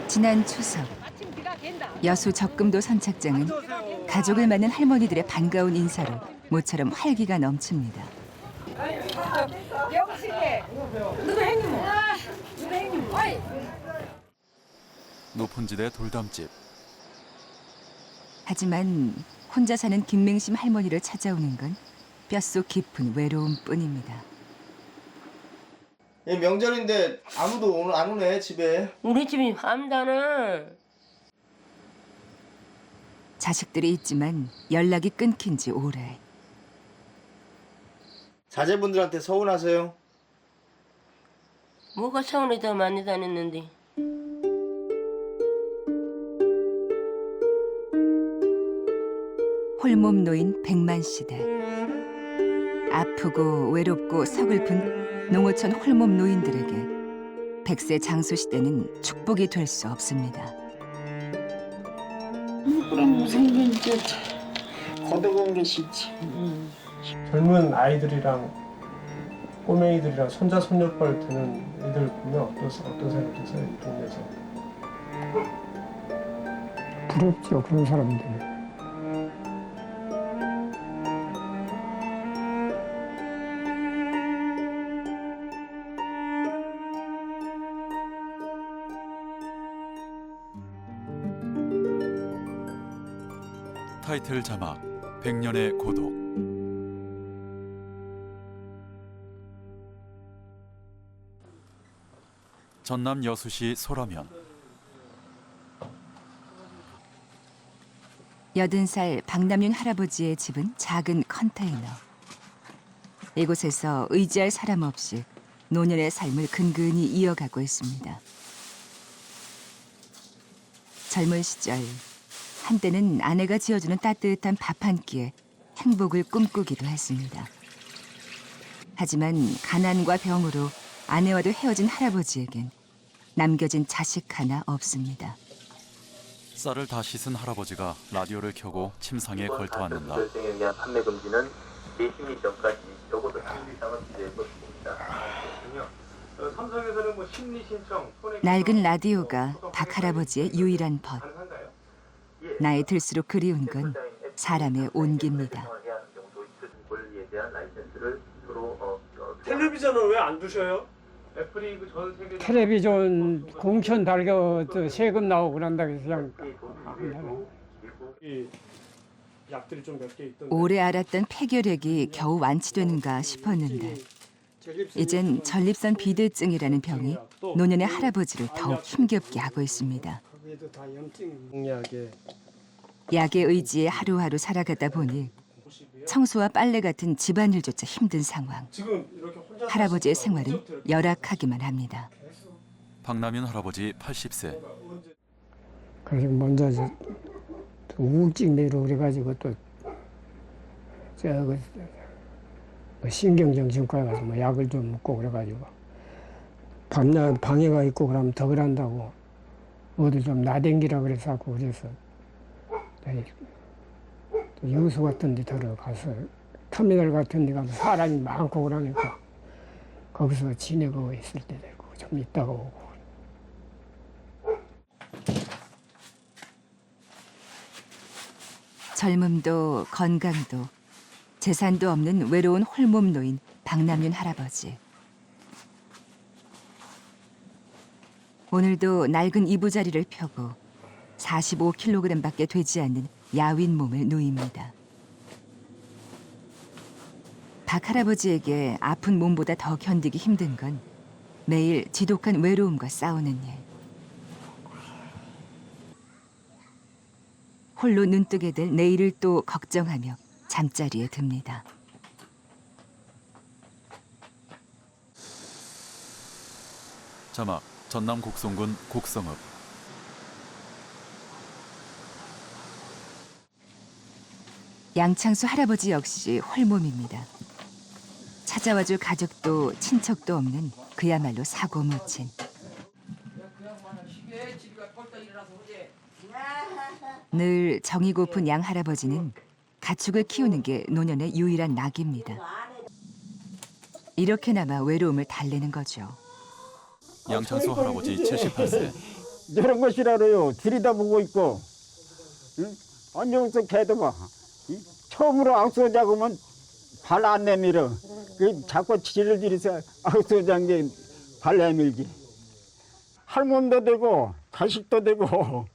지난 추석 여수 적금도 선착장은 가족을 맞는 할머니들의 반가운 인사로 모처럼 활기가 넘칩니다. 높은 지대 돌담집. 하지만 혼자 사는 김맹심 할머니를 찾아오는 건 뼛속 깊은 외로움뿐입니다. 명절인데 아무도 오늘 안 오네 집에. 우리 집이 함다는 자식들이 있지만 연락이 끊긴 지 오래. 자제분들한테 서운하세요? 뭐가 서운해 더 많이 다녔는데. 홀몸 노인 백만시대. 아프고 외롭고 서글픈 농어촌 홀몸 노인들에게 100세 장수시대는 축복이 될 수 없습니다. 그럼 생기니까 거듭한 게 싫지. 젊은 아이들이랑 꼬맹이들이랑 손자 손녀뻘 되는 애들 보면 어떤 생각이 드세요? 이 동네에서. 부럽죠, 그런 사람들. 타이틀 자막 100년의 고독. 전남 여수시 소라면. 80살 박남윤 할아버지의 집은 작은 컨테이너. 이곳에서 의지할 사람 없이 노년의 삶을 근근히 이어가고 있습니다. 젊은 시절 한때는 아내가 지어주는 따뜻한 밥 한 끼에 행복을 꿈꾸기도 했습니다. 하지만 가난과 병으로 아내와도 헤어진 할아버지에겐 남겨진 자식 하나 없습니다. 쌀을 다 씻은 할아버지가 라디오를 켜고 침상에 걸터앉는다. 결정에 의한 판매 금지는 내심리 전까지 적어도 3일 이상은 기대해 보십니다. 삼성에서는 심리 신청 낡은 라디오가 박 할아버지의 유일한 벗. 나이 들수록 그리운 건 사람의 온기입니다. 텔레비전은 왜 안 두셔요? 텔레비전 공천 달겨 세금 나오고 그런다고 해서 그냥 이 약들이 좀 몇 개 있던데. 오래 앓았던 폐결핵이 겨우 완치되는가 싶었는데 이젠 전립선 비대증이라는 병이 노년의 할아버지를 더욱 힘겹게 하고 있습니다. 거기에도 다 염증이. 공약에 약의 의지에 하루하루 살아가다 보니 청소와 빨래 같은 집안일조차 힘든 상황. 지금 이렇게 혼자 할아버지의 사시니까 생활은 언제부터 이렇게 열악하기만 합니다. 박남윤 할아버지 80세. 그래서 먼저 또 우울증 내로 그래가지고 또 저거 신경정신과에 가서 뭐 약을 좀 먹고 그래가지고 밤낮 방해가 있고 그러면 더 그런다고 어디 좀 나댕기라 그래서 그래서 또 유수 같은 데 들어가서 터미널 같은 데 가면 사람이 많고 그러니까 거기서 지내고 있을 때 되고 좀 있다가 오고. 젊음도 건강도 재산도 없는 외로운 홀몸 노인 박남윤 할아버지. 오늘도 낡은 이부자리를 펴고 45kg밖에 되지 않는 야윈 몸을 누입니다. 박 할아버지에게 아픈 몸보다 더 견디기 힘든 건 매일 지독한 외로움과 싸우는 일. 홀로 눈뜨게 될 내일을 또 걱정하며 잠자리에 듭니다. 자막 전남 곡성군 곡성읍. 양창수 할아버지 역시 홀몸입니다. 찾아와줄 가족도 친척도 없는 그야말로 사고무친. 늘 정이 고픈 양 할아버지는 가축을 키우는 게 노년의 유일한 낙입니다. 이렇게나마 외로움을 달래는 거죠. 양창수 할아버지 78세. 저런 것이라요. 들여다보고 있고. 응? 안녕서 개도 봐. 응? 처음으로 악수하자고 하면 발 안 내밀어. 그 자꾸 지를 들이서 악수하자는 게 발 내밀기. 할멈도 되고 자식도 되고.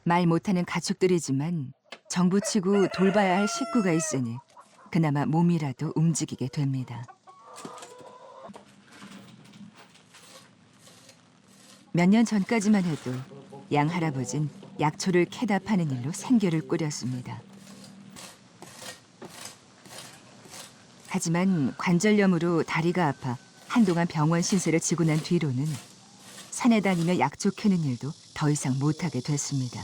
말 못하는 가축들이지만 정부치고 돌봐야 할 식구가 있으니 그나마 몸이라도 움직이게 됩니다. 몇 년 전까지만 해도 양 할아버진 약초를 캐다 파는 일로 생계를 꾸렸습니다. 하지만 관절염으로 다리가 아파 한동안 병원 신세를 지고 난 뒤로는 산에 다니며 약초 캐는 일도 더 이상 못하게 됐습니다.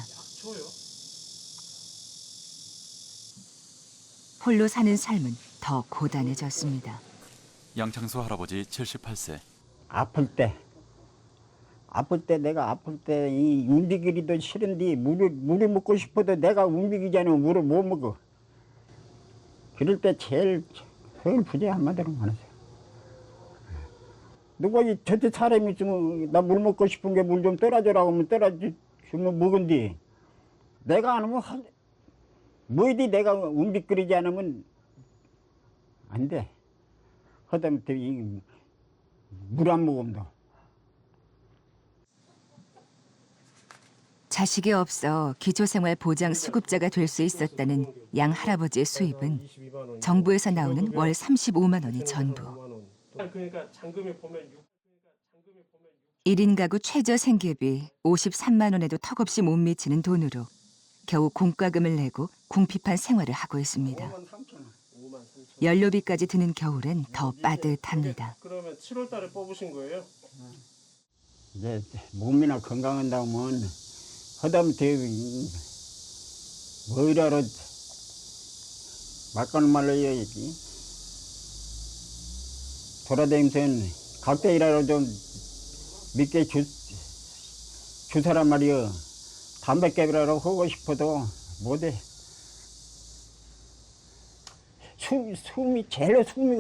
홀로 사는 삶은 더 고단해졌습니다. 양창수 할아버지 78세. 아플 때 내가 아플 때 이 움직이기도 싫은데 물을 먹고 싶어도 내가 움직이지 않으면 물을 못 먹어. 그럴 때 제일 부재 한마디로 말하세요. 누가 저때 사람이 있으면 나 물 먹고 싶은 게 물 좀 떠라줘라고 하면 떠라주면 먹은디 내가 안 하면 뭐이디 내가 움직거리지 않으면 안 돼. 하다못해 물 안 먹으면 자식이 없어 기초생활 보장 수급자가 될 수 있었다는 양 할아버지의 수입은 정부에서 나오는 월 35만 원이 전부. 그러니까 잔금에 보면 1인 가구 최저 생계비 53만 원에도 턱없이 못 미치는 돈으로 겨우 공과금을 내고 궁핍한 생활을 하고 있습니다. 연료비까지 드는 겨울엔 더 빠듯합니다. 그러면 7월 달에 뽑으신 거예요? 이제 몸이나 건강한다면 하다못해 뭐이라도 막간 말로 해야지. 돌아다니면서 각대이라도 좀 믿게 주사란 말이여. 담배깨비라도 하고 싶어도 못해. 숨이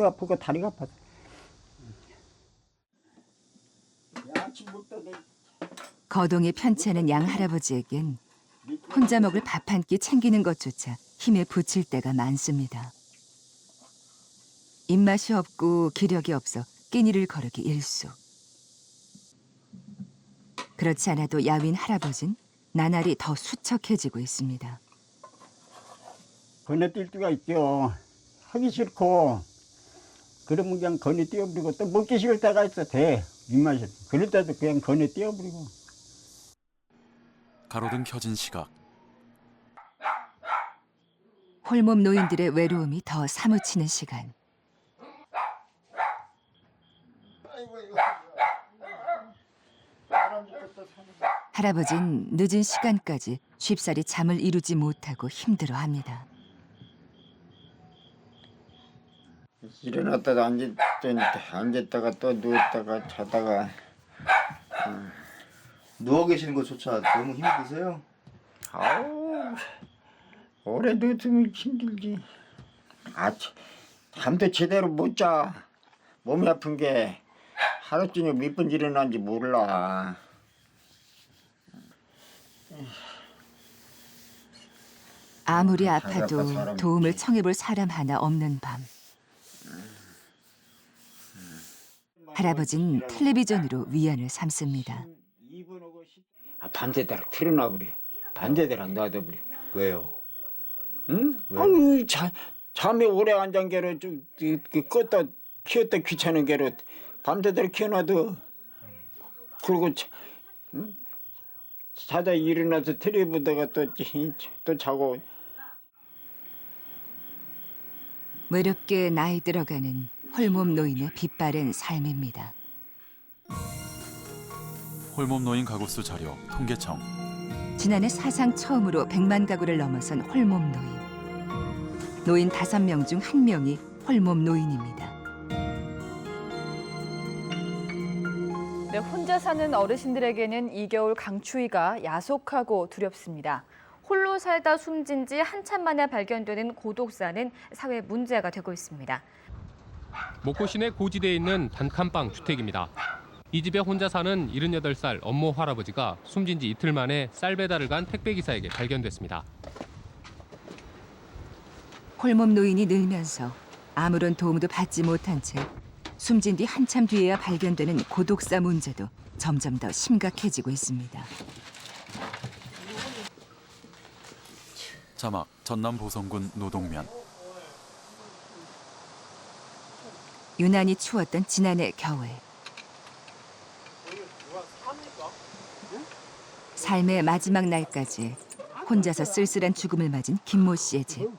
아프고 다리가 아파서. 거동이 편치 않은 양 할아버지에겐 혼자 먹을 밥 한 끼 챙기는 것조차 힘에 부칠 때가 많습니다. 입맛이 없고 기력이 없어 끼니를 거르기 일쑤. 그렇지 않아도 야윈 할아버진 나날이 더 수척해지고 있습니다. 건너뛸 때가 있죠. 하기 싫고 그러면 그냥 건너뛰어버리고 또 먹기 싫을 때가 있어. 돼. 입맛이. 그럴 때도 그냥 건너뛰어버리고. 가로등 켜진 시각. 홀몸 노인들의 외로움이 더 사무치는 시간. 할아버진 늦은 시간까지 쉽사리 잠을 이루지 못하고 힘들어합니다. 일어났다가 앉았다가 또 누웠다가 자다가. 누워 계시는 것조차 너무 힘드세요? 아우, 오래 누웠으면 힘들지. 잠도 제대로 못 자. 몸이 아픈 게 하루 종일 몇 번 일어난지 몰라. 아무리 아파도 도움을 청해볼 사람 하나 없는 밤. 할아버진 텔레비전으로 위안을 삼습니다. 밤새도록 틀어놔버려. 밤새도록 놔둬버려. 왜요? 응? 왜? 아유, 잠에 오래 앉은 게로 껐다 키웠다 귀찮은 게로 밤새도록 키워놔도. 그리고 응? 자다 일어나서 텔레비 보다가 또 자고. 외롭게 나이 들어가는 홀몸 노인의 빛바랜 삶입니다. 홀몸 노인 가구 수 자료 통계청. 지난해 사상 처음으로 100만 가구를 넘어선 홀몸 노인. 노인 5명 중 1명이 홀몸 노인입니다. 네, 혼자 사는 어르신들에게는 이 겨울 강추위가 야속하고 두렵습니다. 홀로 살다 숨진 지 한참 만에 발견되는 고독사는 사회 문제가 되고 있습니다. 목포 시내 고지대에 있는 단칸방 주택입니다. 이 집에 혼자 사는 78살 엄모 할아버지가 숨진 지 이틀 만에 쌀 배달을 간 택배기사에게 발견됐습니다. 홀몸 노인이 늘면서 아무런 도움도 받지 못한 채 숨진 뒤 한참 뒤에야 발견되는 고독사 문제도 점점 더 심각해지고 있습니다. 자막 전남 보성군 노동면. 유난히 추웠던 지난해 겨울. 삶의 마지막 날까지 혼자서 쓸쓸한 죽음을 맞은 김모 씨의 집.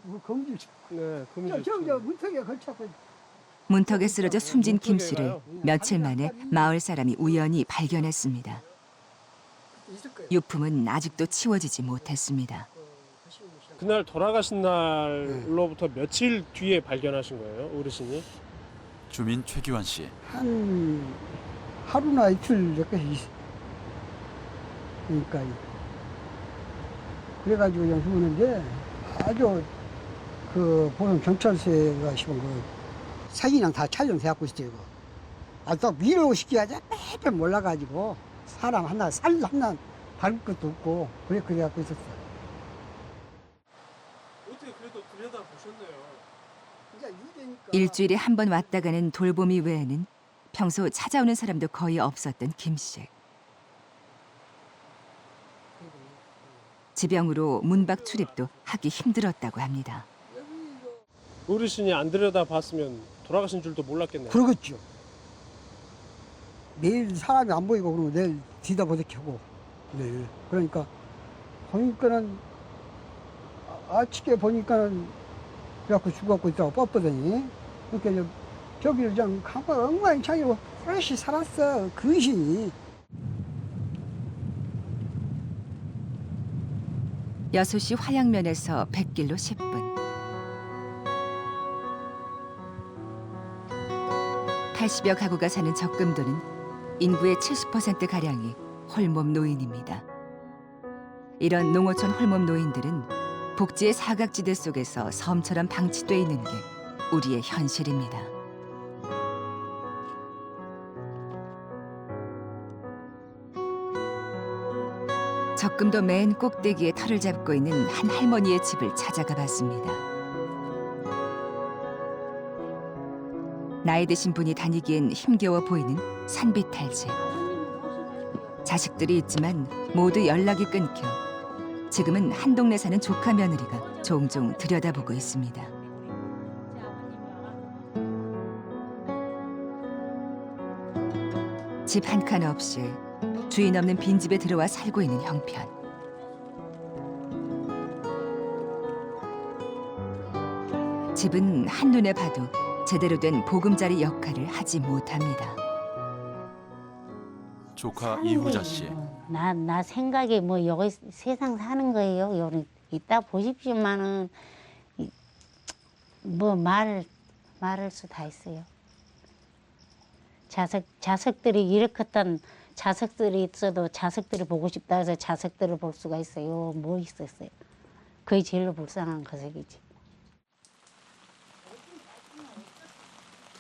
네, 문턱에 걸쳤고. 문턱에 쓰러져 숨진 김 씨를 며칠 만에 마을 사람이 우연히 발견했습니다. 유품은 아직도 치워지지 못했습니다. 그날 돌아가신 날로부터 며칠 뒤에 발견하신 거예요, 어르신이? 주민 최규환 씨. 한 하루나 이틀 여기까지 그러니까 그래가지고 그냥 죽었는데 아주 그 보통 경찰서가 시본 그 사진이랑 다 촬영돼갖고 있어요. 아또 위로 시켜야지 매번 몰라가지고 사람 하나 살 하나 밟을 것도 없고 그래갖고 있었어요. 어떻게 그래도 들여다 보셨네요. 일주일에 한 번 왔다 가는 돌보미 외에는 평소 찾아오는 사람도 거의 없었던 김 씨. 지병으로 문 밖 출입도 하기 힘들었다고 합니다. 어르신이 안 들여다 봤으면 돌아가신 줄도 몰랐겠네요. 그러겠죠. 매일 사람이 안 보이고 그러면 내일 뒤다 보색하고 내일 그러니까 보니까는 아침에 보니까는 그래갖고 죽었고 있다고 뻗더니 그러니까 저기를 그냥 가만 엉망진창이로 프레시 살았어 그것이. 6시 화양면에서 100길로 10분. 80여 가구가 사는 적금도는 인구의 70%가량이 홀몸 노인입니다. 이런 농어촌 홀몸 노인들은 복지의 사각지대 속에서 섬처럼 방치돼 있는 게 우리의 현실입니다. 적금도 맨 꼭대기에 털을 잡고 있는 한 할머니의 집을 찾아가 봤습니다. 나이 드신 분이 다니기엔 힘겨워 보이는 산비탈집. 자식들이 있지만 모두 연락이 끊겨 지금은 한 동네 사는 조카 며느리가 종종 들여다보고 있습니다. 집 한 칸 없이 주인 없는 빈집에 들어와 살고 있는 형편. 집은 한눈에 봐도 제대로 된 보금자리 역할을 하지 못합니다. 조카 이후자 씨. 나 생각에 뭐 여기 세상 사는 거예요. 여기 이따 보십시오만은 뭐 말할 수 다 있어요. 자석들이 이렇게던 자석들이 있어도 자석들을 보고 싶다 해서 자석들을 볼 수가 있어요. 뭐 있었어요. 그게 제일로 불쌍한 거석이지.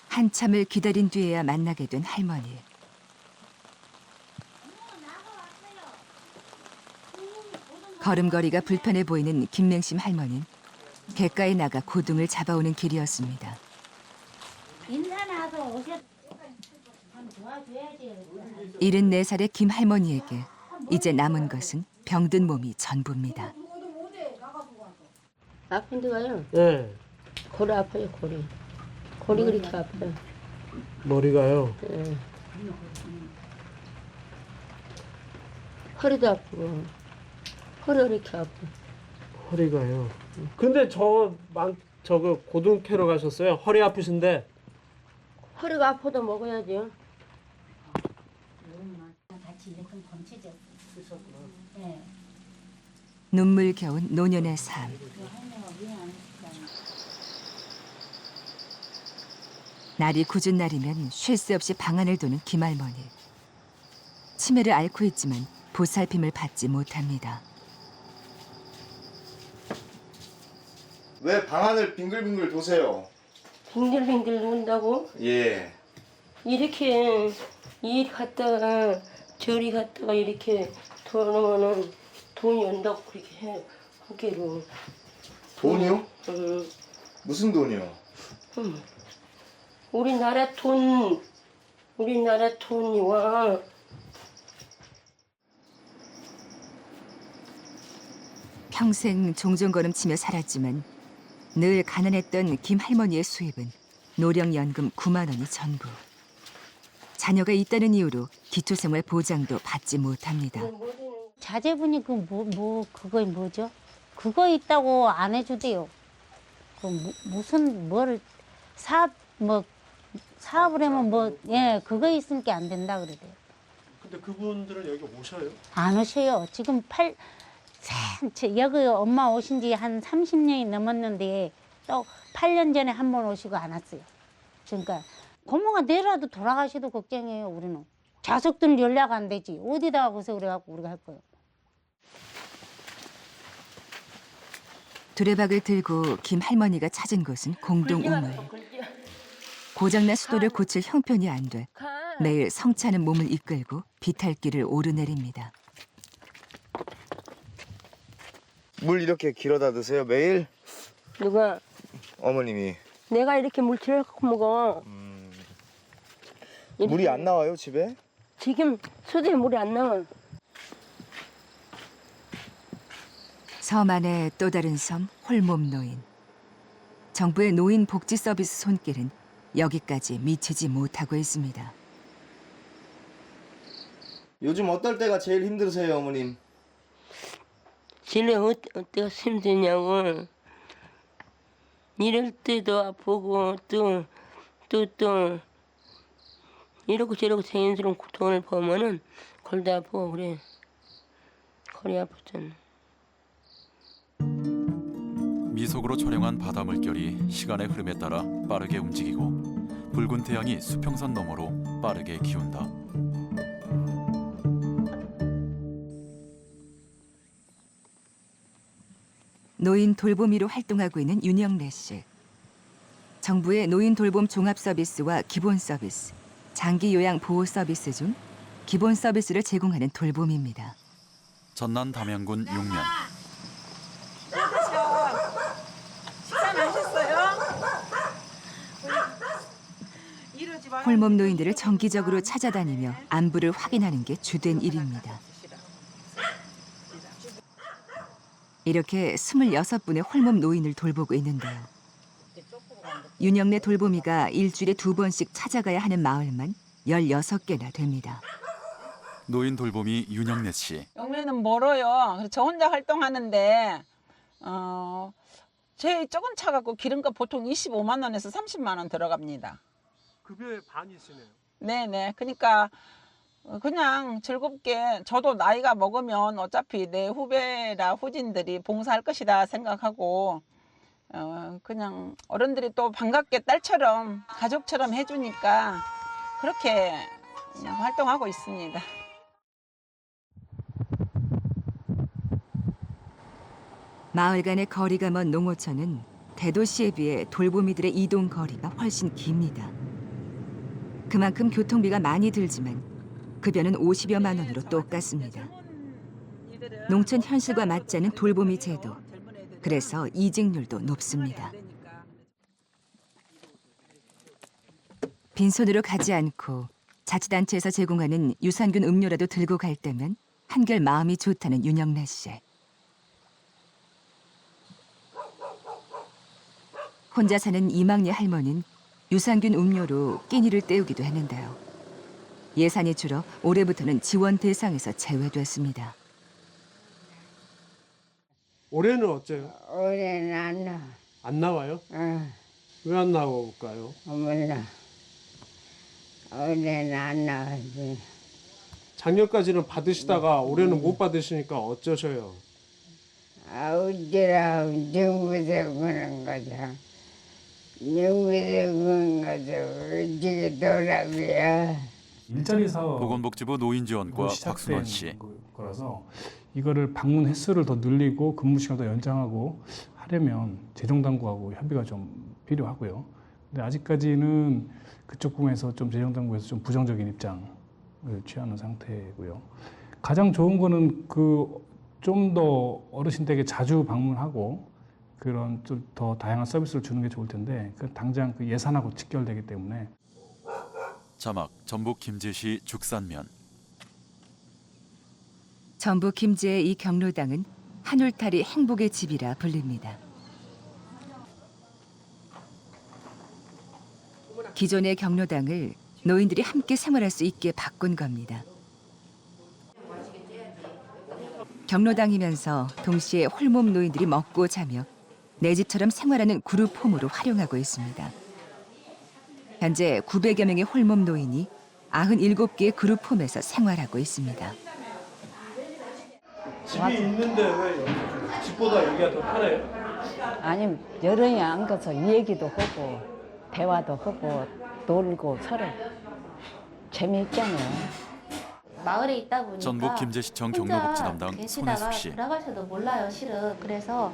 한참을 기다린 뒤에야 만나게 된 할머니. 걸음걸이가 불편해 보이는 김맹심 할머니는 갯가에 나가 고등을 잡아오는 길이었습니다. 인사나서 오셨. 도와줘야지. 74살의 김 할머니에게 이제 남은 것은 병든 몸이 전부입니다. 아픈 데가요? 네. 골이 아파요, 골이. 골이 그렇게 아파요. 머리가요. 예. 허리도 아프고, 허리 이렇게 아프고. 허리가요. 근데 저거 고등 캐러 가셨어요? 허리 아프신데? 허리가 아파도 먹어야죠. 눈물 겨운 노년의 삶. 날이 굳은 날이면 쉴 새 없이 방안을 도는 김할머니. 치매를 앓고 있지만 보살핌을 받지 못합니다. 왜 방안을 빙글빙글 도세요? 빙글빙글 논다고? 예. 이렇게 일 갔다가 저리 갔다가 이렇게 돌아오면은 돈이 온다고 그렇게 해. 하기로. 돈이요? 응. 무슨 돈이요? 응. 우리나라 돈이 와. 평생 종종걸음치며 살았지만 늘 가난했던 김 할머니의 수입은 노령연금 9만 원이 전부. 자녀가 있다는 이유로 기초생활 보장도 받지 못합니다. 자제분이 그거 뭐죠? 그거 있다고 안 해주대요. 무슨 사업을 하면 그거 있으니까 안 된다 그러대요. 근데 그분들은 여기 오셔요? 안 오셔요. 지금 여기 엄마 오신 지 한 30년이 넘었는데 또 8년 전에 한 번 오시고 안 왔어요. 그러니까 고모가 내려도 돌아가셔도 걱정이에요. 우리는 자석들 연락 안 되지. 어디다가 거기서 그래갖고 우리가 할 거예요. 두레박을 들고 김 할머니가 찾은 곳은 공동 우물. 고장난 수도를 고칠 형편이 안 돼 매일 성차는 몸을 이끌고 비탈길을 오르내립니다. 물 이렇게 길어다 드세요 매일? 누가? 어머님이. 내가 이렇게 물 길어갖고 먹어. 물이 안 나와요 집에? 지금 수도에 물이 안 나와. 섬 안에 또 다른 섬 홀몸 노인. 정부의 노인 복지 서비스 손길은 여기까지 미치지 못하고 있습니다. 요즘 어떨 때가 제일 힘드세요 어머님? 진짜 어때가 힘드냐고. 이럴 때도 아프고 또 이러고 저러고 자연스러운 고통을 보면은 골도 아프고 그래. 골이 아프잖아. 미속으로 촬영한 바다 물결이 시간의 흐름에 따라 빠르게 움직이고 붉은 태양이 수평선 너머로 빠르게 기운다. 노인 돌보미로 활동하고 있는 윤영래 씨. 정부의 노인 돌봄 종합 서비스와 기본 서비스, 장기 요양 보호 서비스 중 기본 서비스를 제공하는 돌봄입니다. 전남 담양군 용면. 식사 하셨어요? 홀몸 노인들을 정기적으로 찾아다니며 안부를 확인하는 게 주된 일입니다. 이렇게 26분의 홀몸 노인을 돌보고 있는데요. 윤영래 돌보미가 일주일에 2번씩 찾아가야 하는 마을만 16개나 됩니다. 노인 돌보미 윤영래 씨. 용면은 멀어요. 그래서 저 혼자 활동하는데 제 적은 차 갖고 기름값 보통 25만 원에서 30만 원 들어갑니다. 급여의 반이 있으네요. 네네. 그러니까 그냥 즐겁게 저도 나이가 먹으면 어차피 내 후배라 후진들이 봉사할 것이다 생각하고 그냥 어른들이 또 반갑게 딸처럼 가족처럼 해주니까 그렇게 그냥 활동하고 있습니다. 마을 간의 거리가 먼 농어촌은 대도시에 비해 돌보미들의 이동 거리가 훨씬 깁니다. 그만큼 교통비가 많이 들지만 급여는 50여만 원으로 똑같습니다. 농촌 현실과 맞지 않은 돌보미 제도. 그래서 이직률도 높습니다. 빈손으로 가지 않고 자치단체에서 제공하는 유산균 음료라도 들고 갈 때면 한결 마음이 좋다는 윤영래 씨. 혼자 사는 이막내 할머니는 유산균 음료로 끼니를 때우기도 했는데요. 예산이 줄어 올해부터는 지원 대상에서 제외됐습니다. 올해는 어째요? 올해는 안 나와. 안 나와요? 왜 안 나올까요? 몰라. 올해는 안 나와지. 작년까지는 받으시다가 올해는 못 받으시니까 어쩌셔요? 어디라 정부에서 그런 거죠. 정부에서 그런 거죠. 어떻게 돌아가야. 일자리 사업 보건복지부 노인지원과 시작된 박순원 씨. 거라서 이거를 방문 횟수를 더 늘리고 근무 시간도 연장하고 하려면 재정당국하고 협의가 좀 필요하고요. 근데 아직까지는 그쪽 부분에서 좀 재정당국에서 좀 부정적인 입장 취하는 상태고요. 가장 좋은 거는 좀 더 어르신들에게 자주 방문하고 그런 좀 더 다양한 서비스를 주는 게 좋을 텐데 당장 예산하고 직결되기 때문에. 자막 전북 김제시 죽산면. 전북 김제의 이 경로당은 한울타리 행복의 집이라 불립니다. 기존의 경로당을 노인들이 함께 생활할 수 있게 바꾼 겁니다. 경로당이면서 동시에 홀몸 노인들이 먹고 자며 내 집처럼 생활하는 그룹홈으로 활용하고 있습니다. 현재 900여 명의 홀몸 노인이 97개의 그룹홈에서 생활하고 있습니다. 집이 있는데 왜 집보다 여기가 더 편해요? 아니 여름에 안 가서 얘기도 하고 대화도 하고 놀고 서로 재미있잖아요. 마을에 있다 보니까 전북 김제시청 경로복지 담당 계시다가 손혜숙 씨. 돌아가셔도 몰라요, 실은. 그래서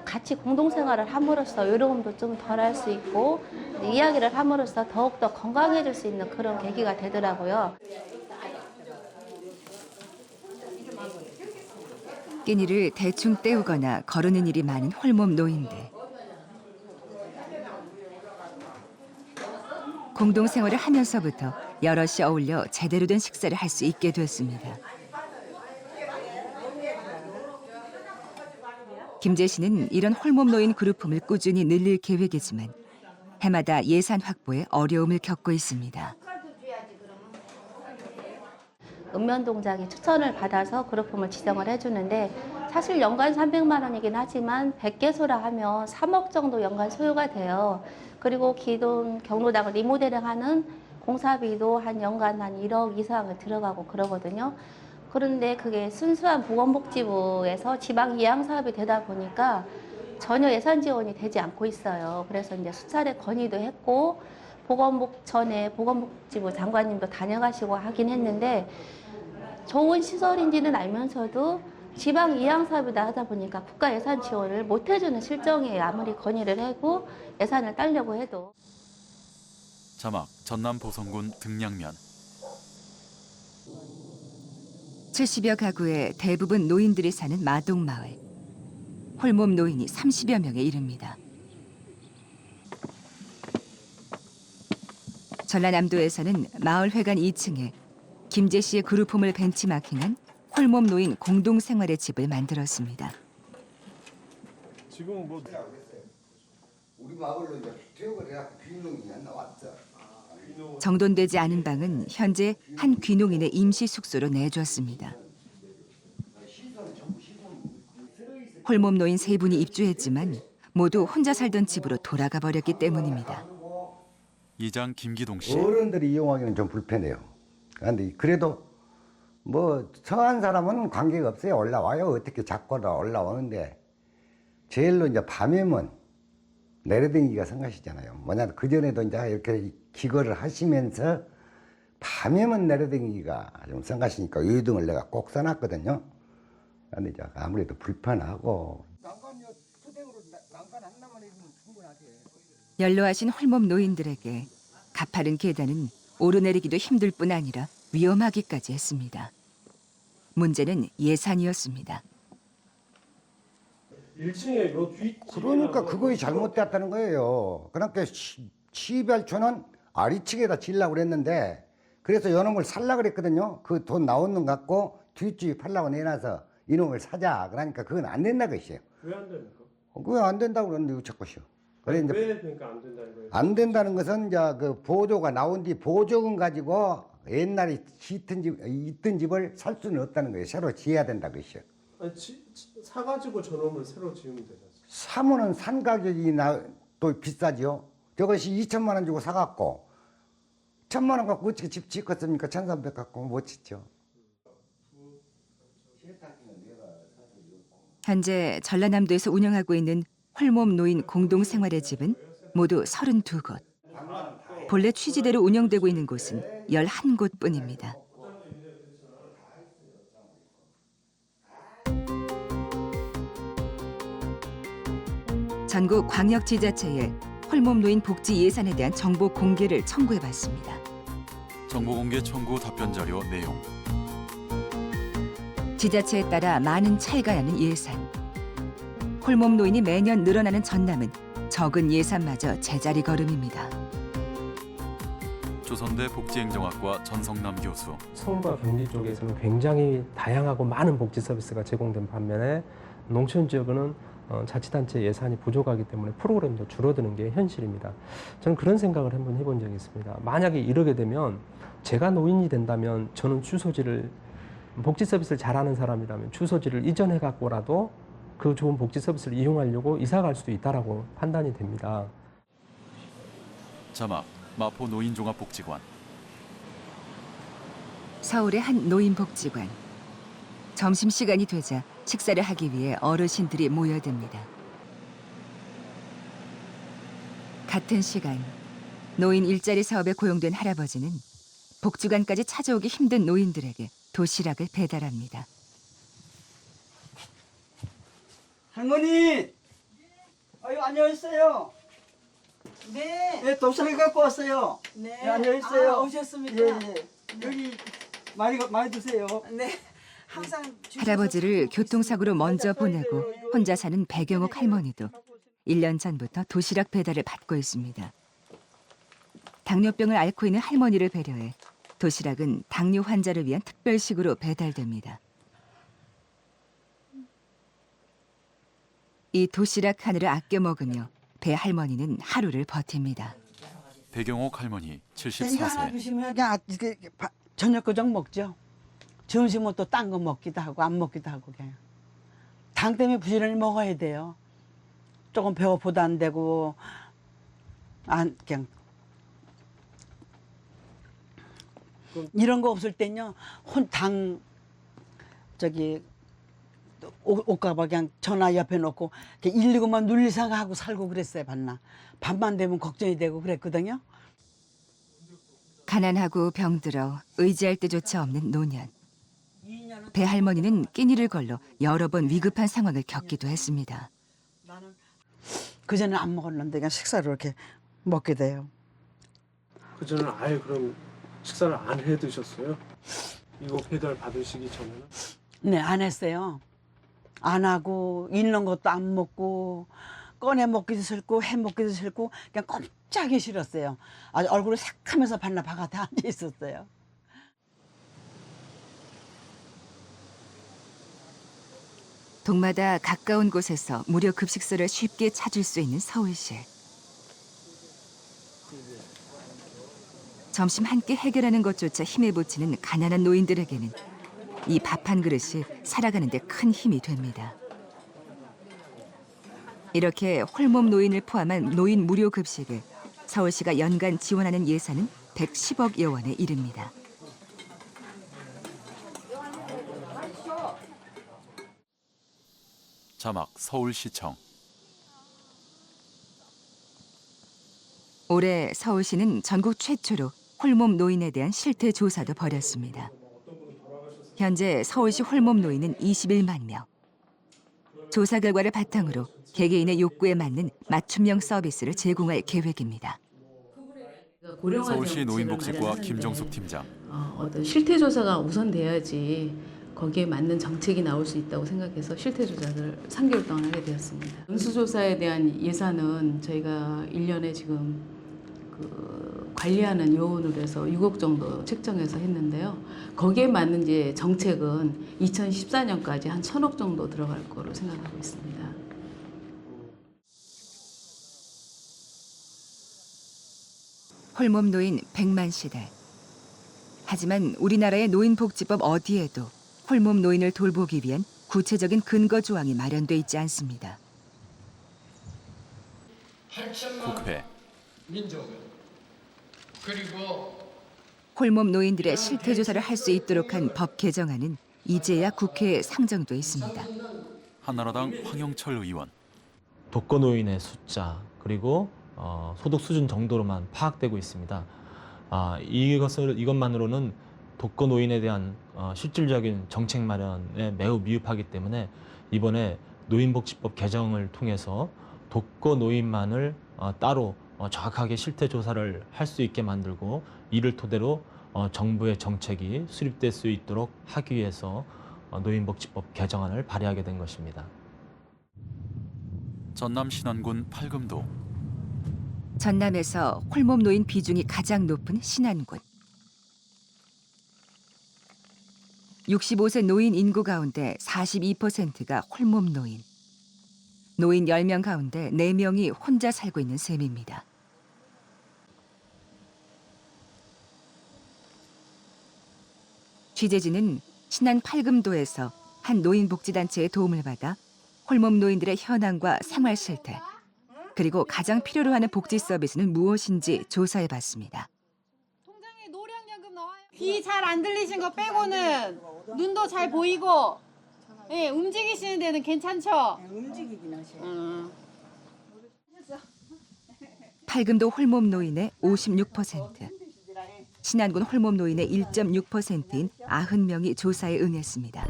같이 공동생활을 함으로써 외로움도 좀 덜할 수 있고 이야기를 함으로써 더욱더 건강해질 수 있는 그런 계기가 되더라고요. 끼니를 대충 때우거나 거르는 일이 많은 홀몸 노인들. 공동생활을 하면서부터 여럿이 어울려 제대로 된 식사를 할 수 있게 됐습니다. 김제시는 이런 홀몸 노인 그룹홈을 꾸준히 늘릴 계획이지만 해마다 예산 확보에 어려움을 겪고 있습니다. 읍면동장이 추천을 받아서 그룹홈을 지정을 해주는데 사실 연간 300만 원이긴 하지만 100개소라 하면 3억 정도 연간 소요가 돼요. 그리고 기존 경로당을 리모델링하는 공사비도 한 연간 한 1억 이상을 들어가고 그러거든요. 그런데 그게 순수한 보건복지부에서 지방 이양 사업이 되다 보니까 전혀 예산 지원이 되지 않고 있어요. 그래서 이제 수차례 건의도 했고 전에 보건복지부 장관님도 다녀가시고 하긴 했는데 좋은 시설인지는 알면서도 지방 이양 사업이다 하다 보니까 국가 예산 지원을 못 해주는 실정이에요. 아무리 건의를 하고 예산을 따려고 해도. 자막 전남 보성군 등량면. 70여 가구의 대부분 노인들이 사는 마동마을. 홀몸 노인이 30여 명에 이릅니다. 전라남도에서는 마을회관 2층에 김제시의 그룹홈을 벤치마킹한 홀몸 노인 공동생활의 집을 만들었습니다. 지금 뭐 우리 마을로 이제 퇴역을 해갖고 귀농이 안 나왔어. 정돈되지 않은 방은 현재 한 귀농인의 임시 숙소로 내줬습니다. 홀몸 노인 3분이 입주했지만 모두 혼자 살던 집으로 돌아가 버렸기 때문입니다. 이장 김기동 씨. 어른들이 이용하기는 좀 불편해요. 그런데 그래도 뭐 처한 사람은 관계가 없어요. 올라와요. 어떻게 잡고라 올라오는데 제일로 이제 밤에면 내려댕기가 성가시잖아요. 뭐냐 그 전에도 이제 이렇게 기거를 하시면서 밤에면 내려댕기가 좀 성가시니까 유등을 내가 꼭 써놨거든요. 그런데 이제 아무래도 불편하고. 연로하신 홀몸 노인들에게 가파른 계단은 오르내리기도 힘들 뿐 아니라 위험하기까지 했습니다. 문제는 예산이었습니다. 1층에 요 뒤. 그러니까 그거이 잘못됐다는 거예요. 그러니까 시발초는 아래층에다 지으려고 그랬는데 그래서 요놈을 살려고 그랬거든요. 그 돈 나오는 거 갖고 뒷집이 팔라고 내놔서 이놈을 사자. 그러니까 그건 안 된다고 했어요. 왜 안 됩니까? 그거 안 된다고 그러는데 어쩌고시오. 그래 이제 왜 그러니까 안 된다는 거예요? 안 된다는 것은 이제 그 보조가 나온 뒤 보조금 가지고 옛날에 있던 집을 살 수는 없다는 거예요. 새로 지어야 된다고 했어요. 아니, 사가지고 저놈을 새로 지으면 되지 않습니까? 사면은 산 가격이 또 비싸지요. 저것이 2천만 원 주고 사갖고 1,000만 원 갖고 어떻게 집 짓겠습니까? 1,300 갖고 못 짓죠. 현재 전라남도에서 운영하고 있는 홀몸 노인 공동생활의 집은 모두 32곳. 본래 취지대로 운영되고 있는 곳은 11곳뿐입니다. 전국 광역지자체에 홀몸 노인 복지 예산에 대한 정보 공개를 청구해봤습니다. 정보공개 청구 답변 자료 내용. 지자체에 따라 많은 차이가 나는 예산. 홀몸 노인이 매년 늘어나는 전남은 적은 예산마저 제자리 걸음입니다. 조선대 복지행정학과 전성남 교수. 서울과 경기 쪽에서는 굉장히 다양하고 많은 복지 서비스가 제공된 반면에 농촌 지역은 자치단체 예산이 부족하기 때문에 프로그램도 줄어드는 게 현실입니다. 저는 그런 생각을 한번 해본 적이 있습니다. 만약에 이러게 되면 제가 노인이 된다면 저는 주소지를 복지 서비스를 잘하는 사람이라면 주소지를 이전해 갖고라도 그 좋은 복지 서비스를 이용하려고 이사 갈 수도 있다라고 판단이 됩니다. 자막 마포 노인종합복지관. 서울의 한 노인복지관. 점심시간이 되자 식사를 하기 위해 어르신들이 모여듭니다. 같은 시간 노인 일자리 사업에 고용된 할아버지는 복지관까지 찾아오기 힘든 노인들에게 도시락을 배달합니다. 할머니! 아유, 안녕하세요. 네. 네, 도시락 갖고 왔어요. 네. 안녕하세요. 아, 오셨습니까? 예, 예. 여기 많이 드세요. 네. 항상 할아버지를 교통사고로 먼저 보내고 혼자 사는 배경옥 할머니도 1년 전부터 도시락 배달을 받고 있습니다. 당뇨병을 앓고 있는 할머니를 배려해 도시락은 당뇨 환자를 위한 특별식으로 배달됩니다. 이 도시락 하나를 아껴 먹으며 배 할머니는 하루를 버팁니다. 배경옥 할머니 이거 74세. 주시면 그냥 저녁 그정 먹죠. 점심은 또 딴 거 먹기도 하고 안 먹기도 하고 그냥. 당 때문에 부지런히 먹어야 돼요. 조금 배고파도 안 되고 그냥 이런 거 없을 땐요 옷가방 그냥 전화 옆에 놓고 119만 눌리사가 하고 살고 그랬어요. 봤나. 밤만 되면 걱정이 되고 그랬거든요. 가난하고 병들어 의지할 데조차 없는 노년. 배 할머니는 끼니를 걸러 여러 번 위급한 상황을 겪기도 했습니다. 그전에는 안 먹었는데 그냥 식사를 이렇게 먹게 돼요. 그전에는 아예 그럼 식사를 안 해 드셨어요? 이거 배달 받으시기 전에는? 네, 안 했어요. 안 하고 있는 것도 안 먹고 꺼내 먹기도 싫고 해 먹기도 싫고 그냥 꼼짝이 싫었어요. 아주 얼굴을 삭하면서 반나 바깥에 앉아 있었어요. 동마다 가까운 곳에서 무료 급식소를 쉽게 찾을 수 있는 서울시. 점심 한 끼 해결하는 것조차 힘에 부치는 가난한 노인들에게는 이 밥 한 그릇이 살아가는 데 큰 힘이 됩니다. 이렇게 홀몸 노인을 포함한 노인 무료 급식을 서울시가 연간 지원하는 예산은 110억여 원에 이릅니다. 자막 서울시청. 올해 서울시는 전국 최초로 홀몸 노인에 대한 실태 조사도 벌였습니다. 현재 서울시 홀몸 노인은 21만 명. 조사 결과를 바탕으로 개개인의 욕구에 맞는 맞춤형 서비스를 제공할 계획입니다. 서울시 노인복지과 김정숙 팀장. 어떤 실태 조사가 우선돼야지 거기에 맞는 정책이 나올 수 있다고 생각해서 실태 조사를 3개월 동안 하게 되었습니다. 연수조사에 대한 예산은 저희가 1년에 지금 관리하는 요원으로 해서 6억 정도 책정해서 했는데요. 거기에 맞는 이제 정책은 2014년까지 한 1,000억 정도 들어갈 거로 생각하고 있습니다. 홀몸 노인 100만 시대. 하지만 우리나라의 노인복지법 어디에도 홀몸 노인을 돌보기 위한 구체적인 근거 조항이 마련돼 있지 않습니다. 국회. 그리고 홀몸 노인들의 실태 조사를 할 수 있도록 한 법 개정안은 이제야 국회에 상정돼 있습니다. 한나라당 황영철 의원. 독거노인의 숫자 그리고 소득 수준 정도로만 파악되고 있습니다. 이것만으로는 독거노인에 대한 실질적인 정책 마련에 매우 미흡하기 때문에 이번에 노인복지법 개정을 통해서 독거노인만을 따로 정확하게 실태 조사를 할 수 있게 만들고 이를 토대로 정부의 정책이 수립될 수 있도록 하기 위해서 노인복지법 개정안을 발의하게 된 것입니다. 전남 신안군 팔금도. 전남에서 홀몸 노인 비중이 가장 높은 신안군. 65세 노인 인구 가운데 42%가 홀몸 노인. 노인 10명 가운데 4명이 혼자 살고 있는 셈입니다. 취재진은 신안 팔금도에서 한 노인복지단체의 도움을 받아 홀몸 노인들의 현황과 생활 실태, 그리고 가장 필요로 하는 복지 서비스는 무엇인지 조사해봤습니다. 귀 잘 안 들리신 거 빼고는 눈도 잘 보이고, 예, 움직이시는 데는 괜찮죠? 움직이긴 하셔요. 팔금도 홀몸 노인의 56%, 신안군 홀몸 노인의 1.6%인 90명이 조사에 응했습니다.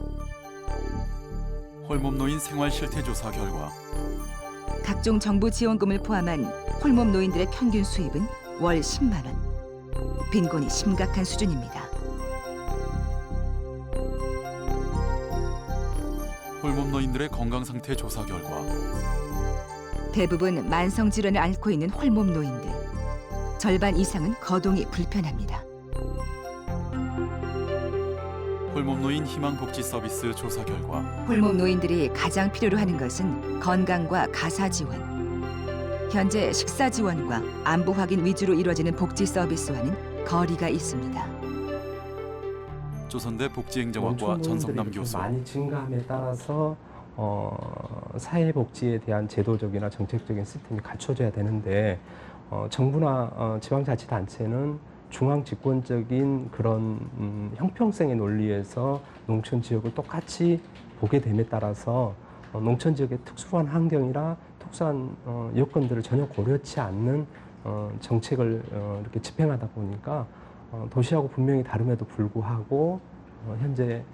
홀몸 노인 생활 실태 조사 결과 각종 정부 지원금을 포함한 홀몸 노인들의 평균 수입은 월 10만 원. 빈곤이 심각한 수준입니다. 홀몸 노인들의 건강 상태 조사 결과 대부분 만성 질환을 앓고 있는 홀몸 노인들. 절반 이상은 거동이 불편합니다. 홀몸 노인 희망 복지 서비스 조사 결과 홀몸 노인들이 가장 필요로 하는 것은 건강과 가사 지원. 현재 식사 지원과 안부 확인 위주로 이루어지는 복지 서비스와는 거리가 있습니다. 조선대 복지행정학과 전성남 교수. 많이 증가함에 따라서 사회복지에 대한 제도적이나 정책적인 시스템이 갖춰져야 되는데 정부나 지방자치단체는 중앙 집권적인 그런 형평성의 논리에서 농촌 지역을 똑같이 보게 됨에 따라서 농촌 지역의 특수한 환경이라 특수한 여건들을 전혀 고려치 않는 정책을 이렇게 집행하다 보니까 도시하고 분명히 다름에도 불구하고 현재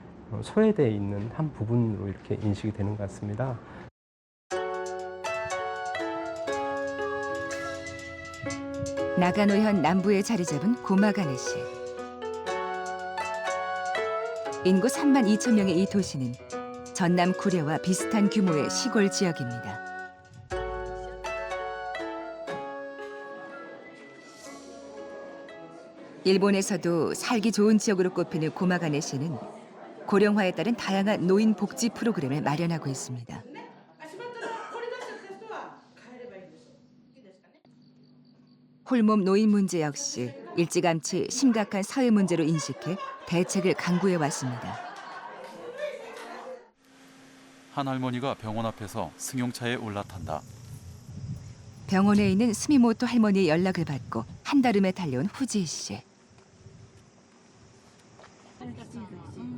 소외되어 있는 한 부분으로 이렇게 인식이 되는 것 같습니다. 나가노현 남부에 자리 잡은 고마가네시. 인구 3만 2천 명의 이 도시는 전남 구례와 비슷한 규모의 시골 지역입니다. 일본에서도 살기 좋은 지역으로 꼽히는 고마가네시는 고령화에 따른 다양한 노인 복지 프로그램을 마련하고 있습니다. 홀몸 노인 문제 역시 일찌감치 심각한 사회 문제로 인식해 대책을 강구해 왔습니다. 한 할머니가 병원 앞에서 승용차에 올라탄다. 병원에 있는 스미모토 할머니의 연락을 받고 한달음에 달려온 후지 씨.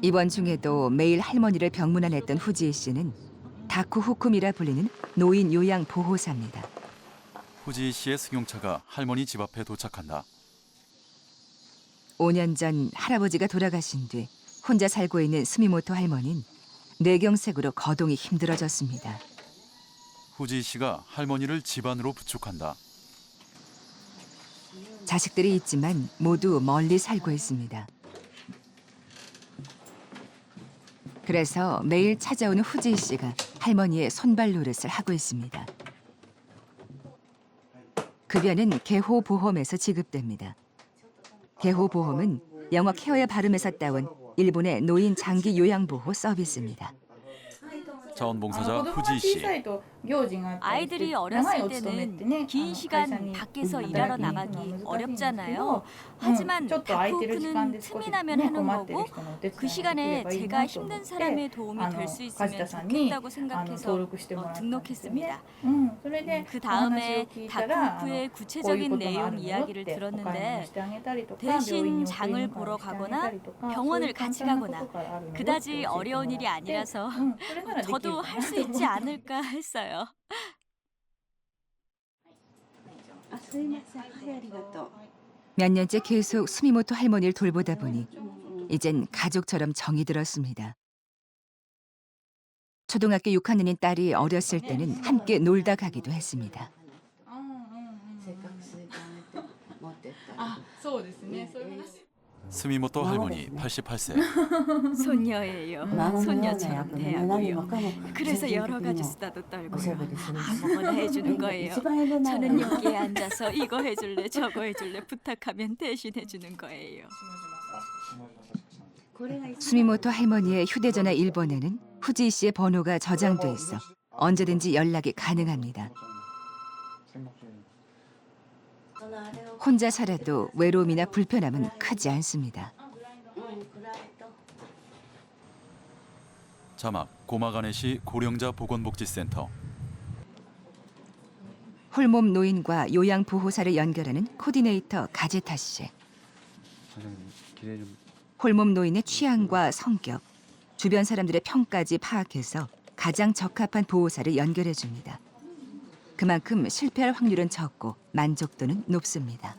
입원 중에도 매일 할머니를 병문안했던 후지 씨는 다쿠후쿰이라 불리는 노인 요양 보호사입니다. 후지 씨의 승용차가 할머니 집 앞에 도착한다. 5년 전 할아버지가 돌아가신 뒤 혼자 살고 있는 스미모토 할머니는 뇌경색으로 거동이 힘들어졌습니다. 후지 씨가 할머니를 집안으로 부축한다. 자식들이 있지만 모두 멀리 살고 있습니다. 그래서 매일 찾아오는 후지 씨가 할머니의 손발 노릇을 하고 있습니다. 급여는 개호보험에서 지급됩니다. 개호보험은 영어 케어의 발음에서 따온 일본의 노인 장기 요양보호 서비스입니다. 자원봉사자 후지 씨. 아이들이 어렸을 때는 긴 시간 밖에서 일하러 나가기 어렵잖아요. 하지만 다쿠후쿠는 틈이 나면 하는 거고 그 시간에 제가 힘든 사람의 도움이 될 수 있으면 좋겠다고 생각해서 등록했습니다. 그 다음에 다쿠후쿠의 구체적인 내용 이야기를 들었는데 대신 장을 보러 가거나 병원을 같이 가거나 그다지 어려운 일이 아니라서 저도 할 수 있지 않을까 했어요. 몇 년째 계속 스미모토 할머니를 돌보다 보니 이젠 가족처럼 정이 들었습니다. 초등학교 6학년인 딸이 어렸을 때는 함께 놀다 가기도 했습니다. 스미모토 할머니 88세. 손녀예요. 손녀처럼 대하고요. 그래서 여러 가지 수다도 떨고요. 아무거나 해주는 거예요. 저는 여기에 앉아서 이거 해줄래 저거 해줄래 부탁하면 대신 해주는 거예요. 수미모토 할머니의 휴대전화 1번에는 후지 씨의 번호가 저장돼 있어 언제든지 연락이 가능합니다. 혼자 살아도 외로움이나 불편함은 크지 않습니다. 자막 고마가네시 고령자 보건복지센터. 홀몸 노인과 요양보호사를 연결하는 코디네이터 가제타 씨. 홀몸 노인의 취향과 성격, 주변 사람들의 평까지 파악해서 가장 적합한 보호사를 연결해 줍니다. 그만큼 실패할 확률은 적고 만족도는 높습니다.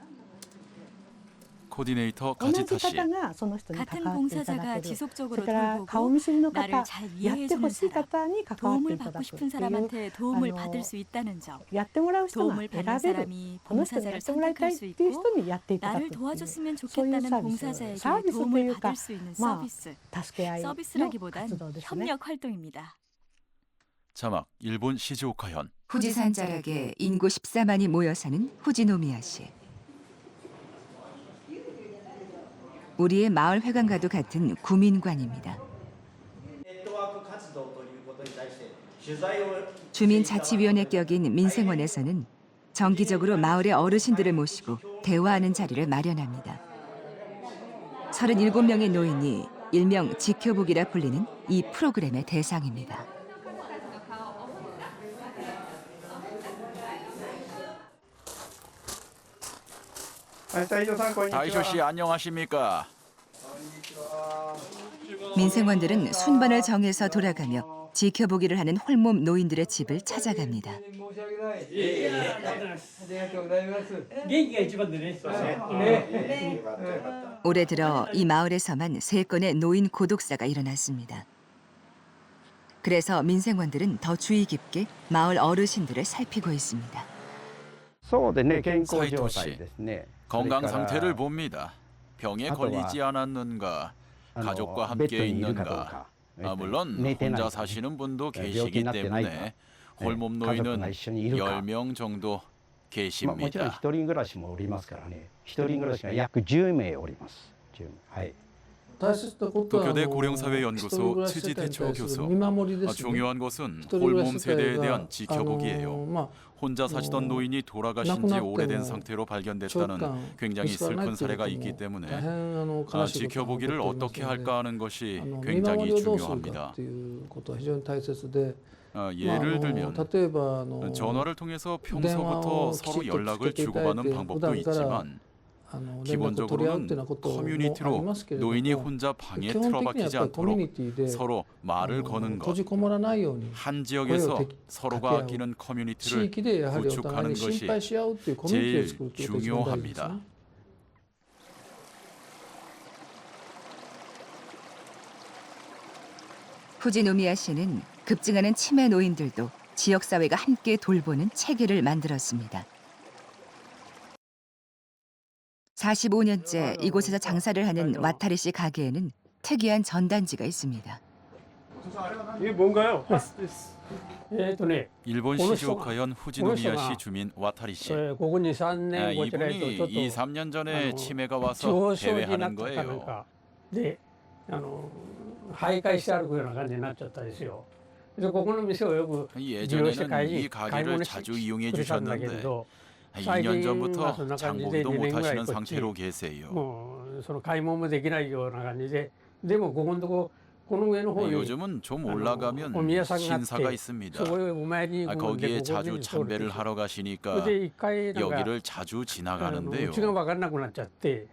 코디네이터 가지타 씨. 같은 봉사자가 지속적으로 돌보고 나를 잘 이해해주는 사람, 도움을 받고 싶은 사람한테 도움을 받을 수 있다는 점, 도움을 받는 사람이 봉사자를 선택할 수 있고 나를 도와줬으면 좋겠다는 봉사자에게 도움을 받을 수 있는 서비스, 서비스라기보단 협력 활동입니다. 자막 일본 시즈오카현. 후지산 자락에 인구 14만이 모여 사는 후지노미야시. 우리의 마을 회관과도 같은 구민관입니다. 주민자치위원회 격인 민생원에서는 정기적으로 마을의 어르신들을 모시고 대화하는 자리를 마련합니다. 37명의 노인이 일명 지켜보기라 불리는 이 프로그램의 대상입니다. 다이쇼 씨 안녕하십니까? 민생원들은 순번을 정해서 돌아가며 지켜보기를 하는 홀몸 노인들의 집을 찾아갑니다. 올해 들어 이 마을에서만 3건의 노인 고독사가 일어났습니다. 그래서 민생원들은 더 주의 깊게 마을 어르신들을 살피고 있습니다. 사이토 씨, 건강 상태를 봅니다. 병에 걸리지 않았는가, 가족과 함께 있는가. 물론 혼자 사시는 분도 계시기 때문에 홀몸 노인은 10명 정도 계십니다. 도쿄대 고령사회연구소 츠지테초 교수. 중요한 것은 홀몸 세대에 대한 지켜보기예요. 혼자 사시던 노인이 돌아가신 지 오래된 상태로 발견됐다는 굉장히 슬픈 사례가 있기 때문에 지켜보기를 어떻게 할까 하는 것이 굉장히 중요합니다. 예를 들면 전화를 통해서 평소부터 서로 연락을 주고받는 방법도 있지만 기본적으로는 커뮤니티로 노인이 혼자 방에 틀어박히지 않도록 서로 말을 거는 것, 한 지역에서 서로가 아끼는 커뮤니티를 구축하는 것이 제일 중요합니다. 후지노미야 씨는 급증하는 치매 노인들도 지역사회가 함께 돌보는 체계를 만들었습니다. 45년째 이곳에서 장사를 하는 와타리 씨 가게에는 특이한 전단지가 있습니다. 이게 뭔가요? 일본 시즈오카현 후지노미야 시 주민 와타리 씨. 이분이 2, 3년 전에 치매가 와서 대회하는 거예요. 네, 徘徊して歩くような感じになっちゃったんですよ。그래서ここの店をよく利用して買い 예전에는 이 가게를 자주 이용해 くれたんだけれ 주셨는데 ど 2년 전부터 장보기도 못하시는 상태로 계세요. もうその買い物もできないような感じで、でもここのとここの上の方に 요즘은 좀 올라가면 오미야상이 신사가 갔대. 있습니다. 그거에 오마이니 거기에 그거 자주 거기는 참배를 서울에서. 하러 가시니까 근데 이까이 여기를 자주 지나가는데요. 家が分からなくなっちゃって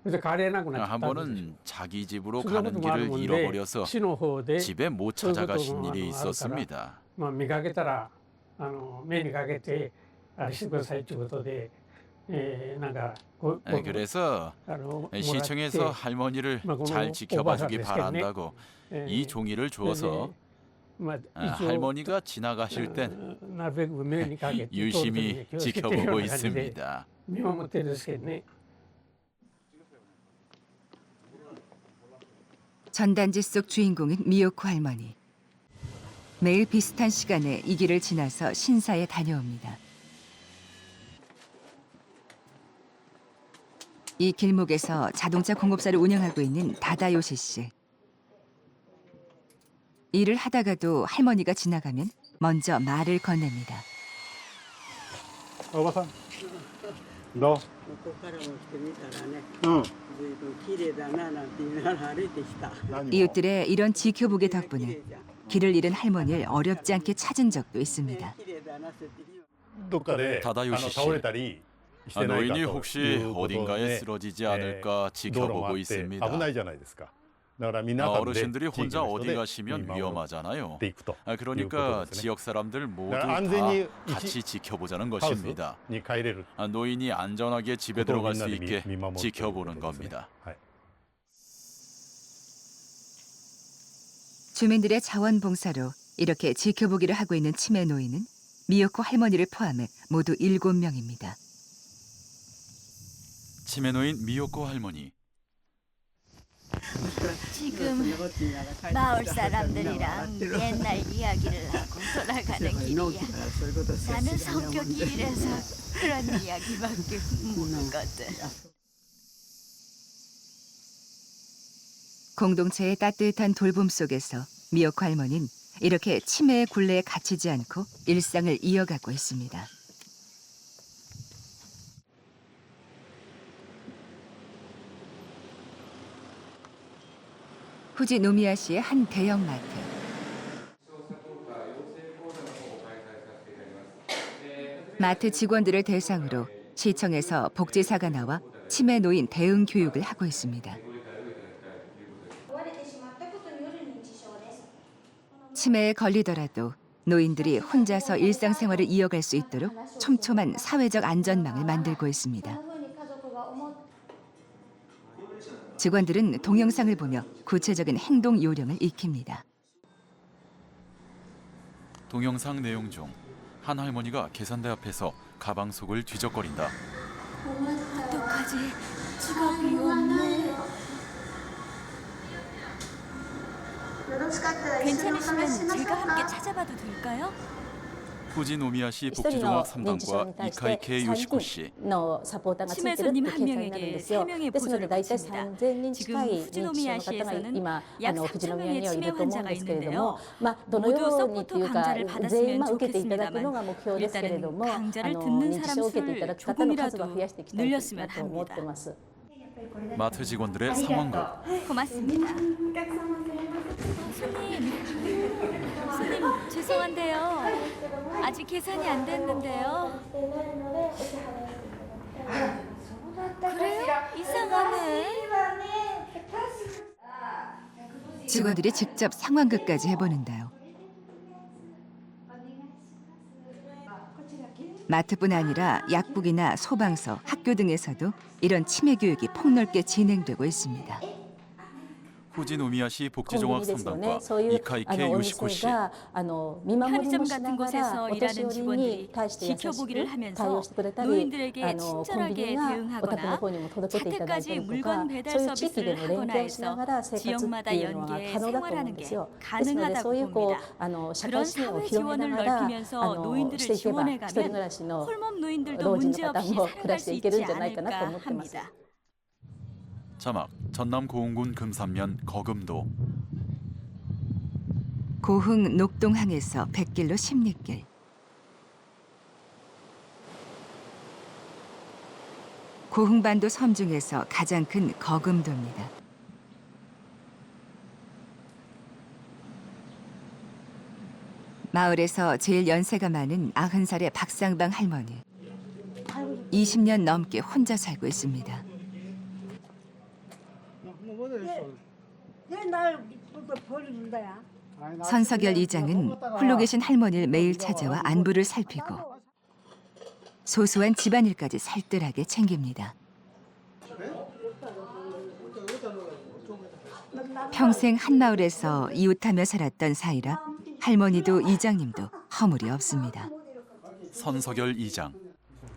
그래서 가래なくなっちゃ 한 ったんですよ。 번은 자기 집으로 그런 가는 것도 많은 길을 건데 잃어버려서 市の方で 집에 못そういうこと 찾아가신 も 일이 あるから 있었습니다. まあ見かけたら目にかけてあれしてくださいということで、なんかこう 그래서 もらって 시청에서 할머니를 잘 지켜봐주기 바란다고 이 종이를 주어서 まあ一応 할머니가 지나가실 땐 なるべく目にかけて 유심히 気をつけてるよう 지켜보고 な感じで 있습니다. 見守ってるんですけどね。 전단지 속 주인공인 미요코 할머니. 매일 비슷한 시간에 이 길을 지나서 신사에 다녀옵니다. 이 길목에서 자동차 공업사를 운영하고 있는 다다요시 씨. 일을 하다가도 할머니가 지나가면 먼저 말을 건넵니다. 오바상, 너. 이웃들의 이런 지켜보기 덕분에 길을 잃은 할머니를 어렵지 않게 찾은 적도 있습니다. 다다요시 씨, 노인이 혹시 어딘가에 쓰러지지 않을까 지켜보고 있습니다. 어르신들이 혼자 어디 가시면 위험하잖아요. 그러니까 지역 사람들 모두 다 같이 지켜보자는 것입니다. 노인이 안전하게 집에 들어갈 수 있게 지켜보는 겁니다. 주민들의 자원봉사로 이렇게 지켜보기를 하고 있는 치매 노인은 미요코 할머니를 포함해 모두 7명입니다. 치매 노인 미요코 할머니. 지금 마을 사람들이랑 옛날 이야기를 하고 돌아가는 길이야. 나는 성격이 이래서 그런 이야기밖에 모르거든. 공동체의 따뜻한 돌봄 속에서 미요코 할머니는 이렇게 치매의 굴레에 갇히지 않고 일상을 이어가고 있습니다. 후지노미야시의 한 대형마트. 마트 직원들을 대상으로 시청에서 복지사가 나와 치매 노인 대응 교육을 하고 있습니다. 치매에 걸리더라도 노인들이 혼자서 일상생활을 이어갈 수 있도록 촘촘한 사회적 안전망을 만들고 있습니다. 직원들은 동영상을 보며 구체적인 행동 요령을 익힙니다. 동영상 내용 중 한 할머니가 계산대 앞에서 가방 속을 뒤적거린다. 어떡하지? 지갑이 없네. 괜찮으시면 제가 함께 찾아봐도 될까요? 후지노미야시 복지종합 3단과 이카이케 요시코 씨. 치매 손님 한 명에게 3명의 보조를 붙입니다. 지금 후지노미야시에서는 약 3,000명의 치매 환자가 있는데요. 모두 서포터 강좌를 받았으면 좋겠습니다만 일단은 강좌를 듣는 사람 수를 조금이라도 늘렸으면 합니다. 마트 직원들의 상황극. 고맙습니다. 손님 죄송한데요. 아직 계산이 안 됐는데요. 그래요? 이상하네. 직원들이 직접 상황극까지 해보는데요. 마트뿐 아니라 약국이나 소방서, 학교 등에서도 이런 치매 교육이 폭넓게 진행되고 있습니다. 후지노미야시 복지종합 3단과 이카이케 요시코 씨. 편의점 같은 곳에서 일하는 직원들이 지켜보기를 하면서 노인들에게 친절하게 대응하거나 자택까지 물건 배달 서비스를 하거나 해서 지역마다 연계해 생활하는 게 가능하다고 봅니다. 그런 사회 지원을 넓히면서 노인들을 지원해가면 홀몸 노인들도 문제없이 살아갈 수 있지 않을까 합니다. 자막 전남 고흥군 금산면 거금도. 고흥 녹동항에서 100길로 16길. 고흥반도 섬 중에서 가장 큰 거금도입니다. 마을에서 제일 연세가 많은 90살의 박상방 할머니. 20년 넘게 혼자 살고 있습니다. 선석열 이장은 홀로 계신 할머니를 매일 찾아와 안부를 살피고 소소한 집안일까지 살뜰하게 챙깁니다. 평생 한마을에서 이웃하며 살았던 사이라 할머니도 이장님도 허물이 없습니다. 선석열 이장.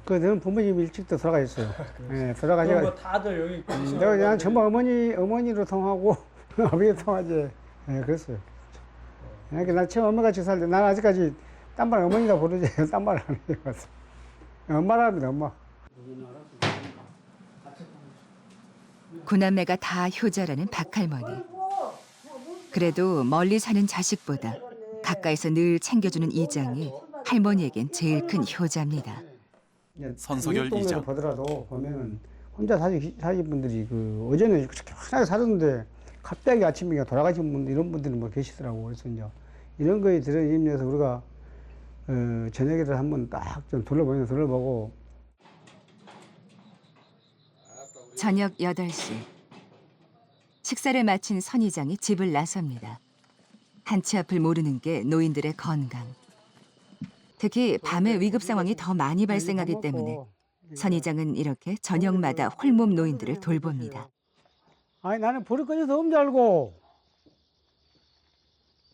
그는 부모님 일찍도 돌아가셨어요. 네, 돌아가셔서. 다들 여기 내가 그냥 전부 어머니로 통하고 아버지 통하지. 예, 그랬어요. 그러니까 나 처음 엄마 같이 살 때, 난 아직까지 딴말 어머니가 부르지, 딴말 안 해요. 엄마라 합니다, 엄마. 구남매가 다 효자라는 박할머니. 그래도 멀리 사는 자식보다 가까이서 늘 챙겨주는 이장이 할머니에겐 제일 큰 효자입니다. 선석열 이장. 보더라도 보면은 혼자 사신 분들이 그 어제는 그렇게 편하게 살았는데 갑자기 아침에 돌아가신 분 이런 분들이 뭐 계시더라고. 그래서 이제 이런 거에 들은 의미에서 우리가 저녁에를 한번 딱 좀 둘러보고. 저녁 8시. 식사를 마친 선 이장이 집을 나섭니다. 한치 앞을 모르는 게 노인들의 건강. 특히 밤에 위급 상황이 더 많이 발생하기 때문에 선 이장은 이렇게 저녁마다 홀몸 노인들을 돌봅니다. 아니 나는 불이 꺼져서 없는 줄 알고.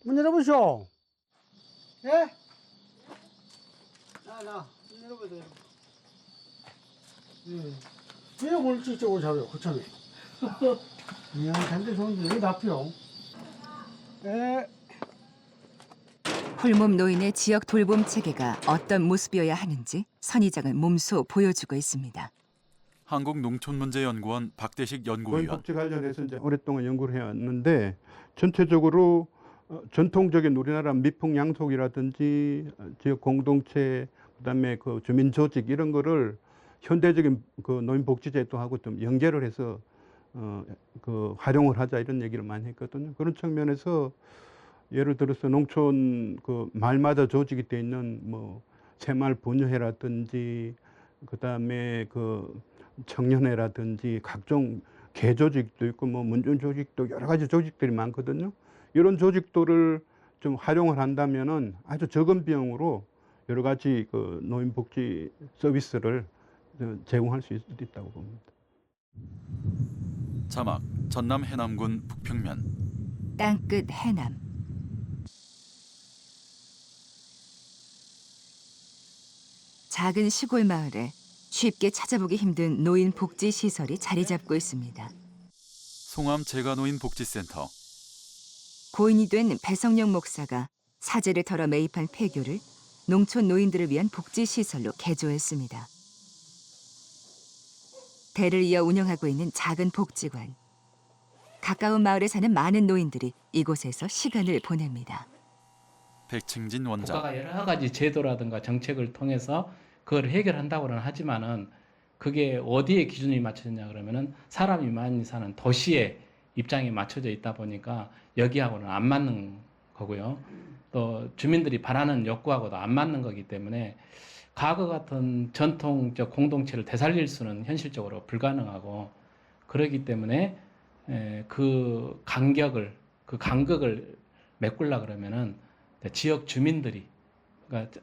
문 열어보시오. 예? 문 열어보세요. 왜 물지 이쪽으로 잡아요, 거참에. 이야, 잔데 좋은데 여기 앞이요. 예. 홀몸 노인의 지역 돌봄 체계가 어떤 모습이어야 하는지 선 이장을 몸소 보여주고 있습니다. 한국농촌문제연구원 박대식 연구위원. 노인복지 관련해서 이제 오랫동안 연구를 해왔는데 전체적으로 전통적인 우리나라 미풍양속이라든지 지역 공동체, 그다음에 그 주민 조직 이런 거를 현대적인 그 노인복지제도하고 좀 연계를 해서 그 활용을 하자 이런 얘기를 많이 했거든요. 그런 측면에서 예를 들어서 농촌 그 말마다 조직이 돼 있는 뭐 새마을 분유회라든지 그다음에 그 청년회라든지 각종 개조직도 있고 뭐 문전 조직도 여러 가지 조직들이 많거든요. 이런 조직들을 좀 활용을 한다면은 아주 적은 비용으로 여러 가지 그 노인복지 서비스를 제공할 수 있다고 봅니다. 자막 전남 해남군 북평면. 땅끝 해남. 작은 시골 마을에 쉽게 찾아보기 힘든 노인 복지 시설이 자리 잡고 있습니다. 송암 재가노인복지센터. 고인이 된 배성령 목사가 사제를 털어 매입한 폐교를 농촌 노인들을 위한 복지 시설로 개조했습니다. 대를 이어 운영하고 있는 작은 복지관. 가까운 마을에 사는 많은 노인들이 이곳에서 시간을 보냅니다. 백칭진 원장. 국가가 여러 가지 제도라든가 정책을 통해서 그걸 해결한다고는 하지만은 그게 어디에 기준이 맞춰졌냐 그러면은 사람이 많이 사는 도시의 입장에 맞춰져 있다 보니까 여기하고는 안 맞는 거고요. 또 주민들이 바라는 욕구하고도 안 맞는 거기 때문에 과거 같은 전통적 공동체를 되살릴 수는 현실적으로 불가능하고 그렇기 때문에 그 간격을 메꾸려 그러면은 지역 주민들이 그러니까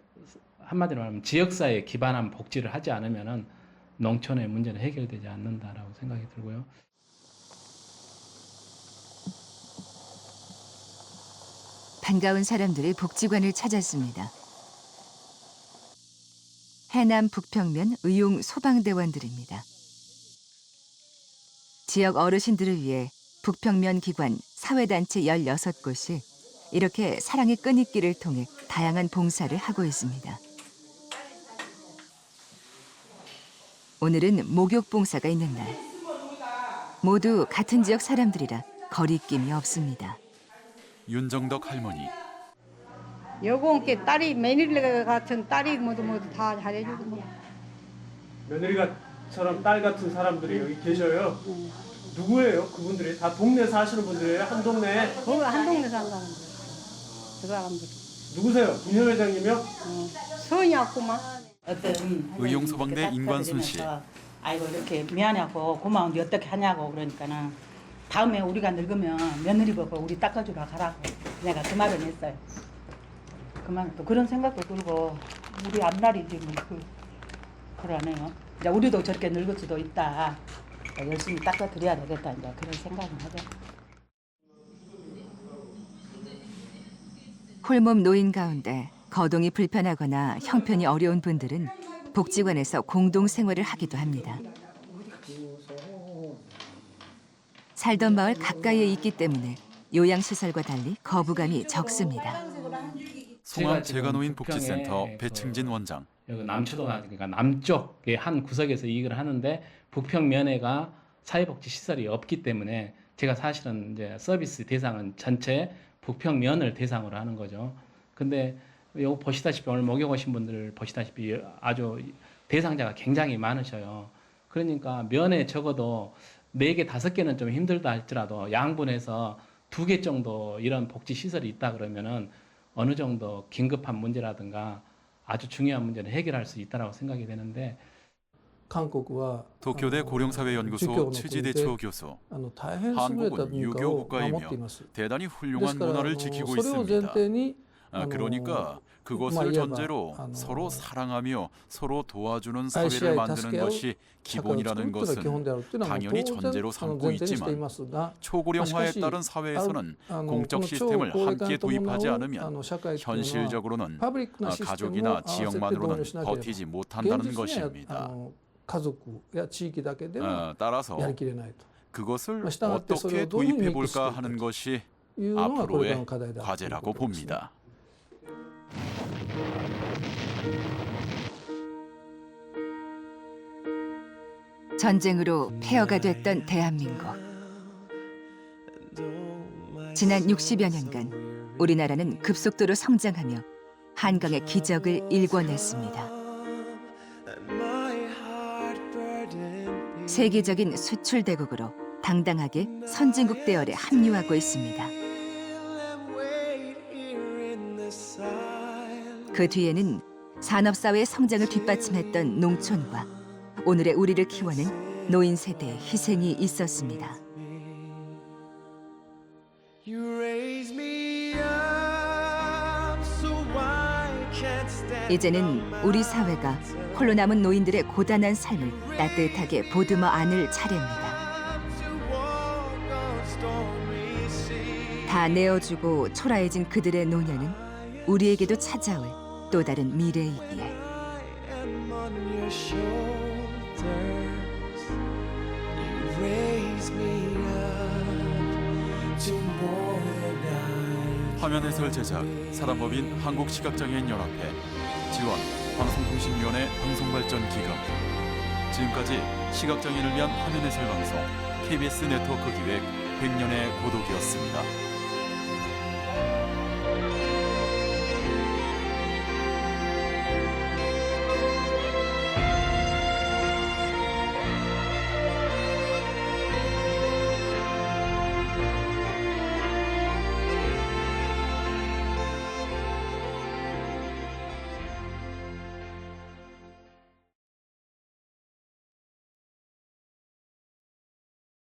한마디로 말하면 지역사회에 기반한 복지를 하지 않으면은 농촌의 문제는 해결되지 않는다라고 생각이 들고요. 반가운 사람들이 복지관을 찾았습니다. 해남 북평면 의용 소방대원들입니다. 지역 어르신들을 위해 북평면 기관 사회단체 16곳이 이렇게 사랑의 끈입기를 통해 다양한 봉사를 하고 있습니다. 오늘은 목욕 봉사가 있는 날. 모두 같은 지역 사람들이라 거리낌이 없습니다. 윤정덕 할머니. 여공께 딸이 며느리 같은 딸이 모두 다 잘해주고 뭐. 며느리처럼 딸 같은 사람들이 여기 계셔요. 누구예요? 그분들이 다 동네 사시는 분들이에요? 한 동네? 거기 한 동네 사는 사람들. 그 사람들. 누구세요? 김현 회장님이요? 선이 왔구만. 어떤 의용소방대 인관순 씨. 아이고 이렇게 미안하고 고마운데 어떻게 하냐고 그러니까는 다음에 우리가 늙으면 며느리 보고 우리 닦아주라 가라고 내가 그 말은 했어요. 그만 또 그런 생각도 들고 우리 앞날이지 뭐 그러네요. 이제 우리도 저렇게 늙을 수도 있다. 열심히 닦아드려야 되겠다 이제 그런 생각은 하죠. 홀몸 노인 가운데 거동이 불편하거나 형편이 어려운 분들은 복지관에서 공동 생활을 하기도 합니다. 살던 마을 가까이에 있기 때문에 요양시설과 달리 거부감이 적습니다. 송암 재가노인 복지센터 배층진 원장. 여기 남초도 그러니까 남쪽의 한 구석에서 이걸 하는데 북평 면에가 사회복지 시설이 없기 때문에 제가 사실은 이제 서비스 대상은 전체 북평 면을 대상으로 하는 거죠. 근데 요 보시다시피 오늘 목욕 오신 분들 보시다시피 아주 대상자가 굉장히 많으셔요. 그러니까 면에 적어도 4개, 5개는 좀 힘들다 할지라도 양분해서 2개 정도 이런 복지 시설이 있다 그러면은 어느 정도 긴급한 문제라든가 아주 중요한 문제를 해결할 수 있다라고 생각이 되는데 도쿄대 고령사회연구소 치지대초 교수. 한국은 유교 국가이며 대단히 훌륭한 문화를 지키고 있습니다. 그러니까 그것을 전제로 서로 사랑하며 서로 도와주는 사회를 만드는 것이 기본이라는 것은 당연히 전제로 삼고 있지만 초고령화에 따른 사회에서는 공적 시스템을 함께 도입하지 않으면 현실적으로는 가족이나 지역만으로는 버티지 못한다는 것입니다. 따라서 그것을 어떻게 도입해 볼까 하는 것이 앞으로의 과제라고 봅니다. 전쟁으로 폐허가 됐던 대한민국. 지난 60여 년간 우리나라는 급속도로 성장하며 한강의 기적을 일궈냈습니다. 세계적인 수출 대국으로 당당하게 선진국 대열에 합류하고 있습니다. 그 뒤에는 산업사회의 성장을 뒷받침했던 농촌과 오늘의 우리를 키워낸 노인 세대의 희생이 있었습니다. 이제는 우리 사회가 홀로 남은 노인들의 고단한 삶을 따뜻하게 보듬어 안을 차례입니다. 다 내어주고 초라해진 그들의 노년은 우리에게도 찾아올 또 다른 미래이기에. 화면 해설 제작 사단법인 한국시각장애인연합회 지원 방송통신위원회 방송발전기금. 지금까지 시각장애인을 위한 화면 해설 방송 KBS 네트워크 기획 100년의 고독이었습니다.